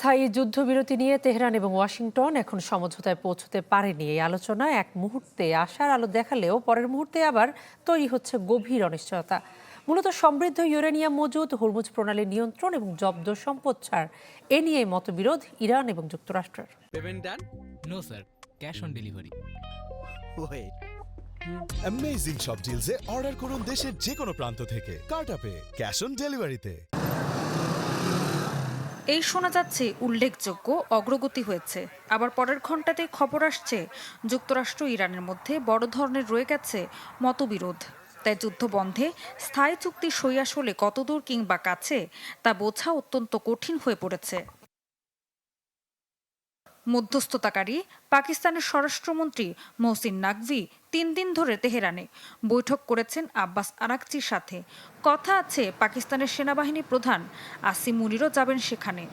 স্থায়ী যুদ্ধবিরতি নিয়ে তেহরান এবং ওয়াশিংটন এখন সমঝোতায় পৌঁছতে পারেনি। এই আলোচনা এক মুহূর্তে আশার আলো দেখালেও পরের মুহূর্তে আবার তৈরি হচ্ছে গভীর অনিশ্চয়তা। মূলত সমৃদ্ধ ইউরেনিয়াম মজুদ, হরমুজ প্রণালীর নিয়ন্ত্রণ এবং জব্দ সম্পদ ছাড় এ নিয়ে মতবিরোধ ইরান এবং যুক্তরাষ্ট্রের। Payment done? No sir, cash on delivery. Wait. Amazing সব ডিলসে অর্ডার করুন দেশের যে কোনো প্রান্ত থেকে। কার্টাপে ক্যাশ অন ডেলিভারিতে। এই শোনা যাচ্ছে উল্লেখযোগ্য অগ্রগতি হয়েছে, আবার পরের ঘণ্টাতে খবর আসছে যুক্তরাষ্ট্র ইরানের মধ্যে বড় ধরনের রয়ে গেছে মতবিরোধ। তাই যুদ্ধ বন্ধে স্থায়ী চুক্তি সই আসলে কতদূর কিংবা কাছে তা বোঝা অত্যন্ত কঠিন হয়ে পড়েছে। মধ্যস্থতাকারী পাকিস্তানের স্বরাষ্ট্রমন্ত্রী মহসিন নাকভি ৩ দিন ধরে তেহরানে বৈঠক করেছেন আব্বাস আরাকচির সাথে। কথা আছে পাকিস্তানের সেনাবাহিনী প্রধান আসিম মুনিরও যাবেন সেখানে।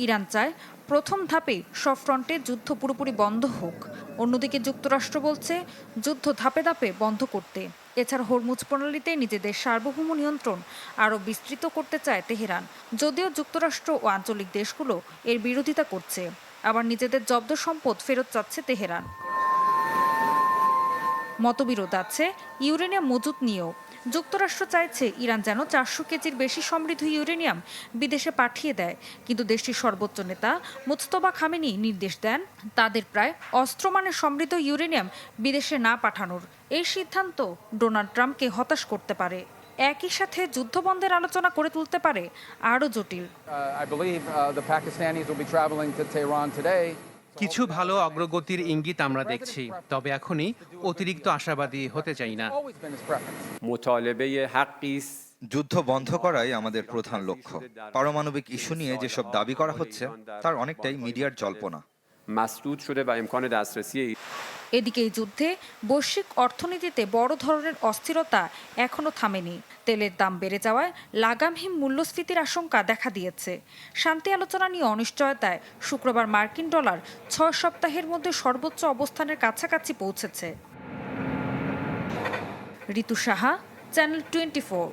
ইরান চায় প্রথম ধাপে সব ফ্রন্টে যুদ্ধ পুরোপুরি বন্ধ হোক। অন্যদিকে যুক্তরাষ্ট্র বলছে যুদ্ধ ধাপে ধাপে বন্ধ করতে। এছাড়া হরমুজ প্রণালীতে নিজেদের সার্বভৌম নিয়ন্ত্রণ আরও বিস্তৃত করতে চায় তেহরান, যদিও যুক্তরাষ্ট্র ও আঞ্চলিক দেশগুলো এর বিরোধিতা করছে। আবার নিজেদের জব্দ সম্পদ ফেরত চাচ্ছে তেহরান। মতবিরোধ আছে ইউরেনিয়াম মজুত নিয়েও। যুক্তরাষ্ট্র চাইছে ইরান যেন ৪০০ কেজির বেশি সমৃদ্ধ ইউরেনিয়াম বিদেশে পাঠিয়ে দেয়, কিন্তু দেশটির সর্বোচ্চ নেতা মুজতবা খামেনি নির্দেশ দেন তাদের প্রায় অস্ত্রমানের সমৃদ্ধ ইউরেনিয়াম বিদেশে না পাঠানোর। এই সিদ্ধান্ত ডোনাল্ড ট্রাম্পকে হতাশ করতে পারে, একই সাথে যুদ্ধবন্ধের আলোচনা করে তুলতে পারে আরও জটিল। I believe the Pakistanis will be traveling to Tehran today. কিছু ভালো অগ্রগতির ইঙ্গিত আমরা দেখছি, তবে এখনই অতিরিক্ত আশাবাদী হতে চাই না। Always been his preference. مطالبه حقی است যুদ্ধ বন্ধ করাই আমাদের প্রধান লক্ষ্য। পারমাণবিক ইস্যু নিয়ে যেসব দাবি করা হচ্ছে তার অনেকটাই মিডিয়ার জল্পনা। مسدود شده و امکان دسترسی এদিকে এই যুদ্ধে বৈশ্বিক অর্থনীতিতে বড় ধরনের অস্থিরতা এখনও থামেনি। তেলের দাম বেড়ে যাওয়ায় লাগামহীন মূল্যস্ফীতির আশঙ্কা দেখা দিয়েছে। শান্তি আলোচনা নিয়ে অনিশ্চয়তায় শুক্রবার মার্কিন ডলার ৬ সপ্তাহের মধ্যে সর্বোচ্চ অবস্থানের কাছাকাছি পৌঁছেছে। ঋতু সাহা, চ্যানেল 24।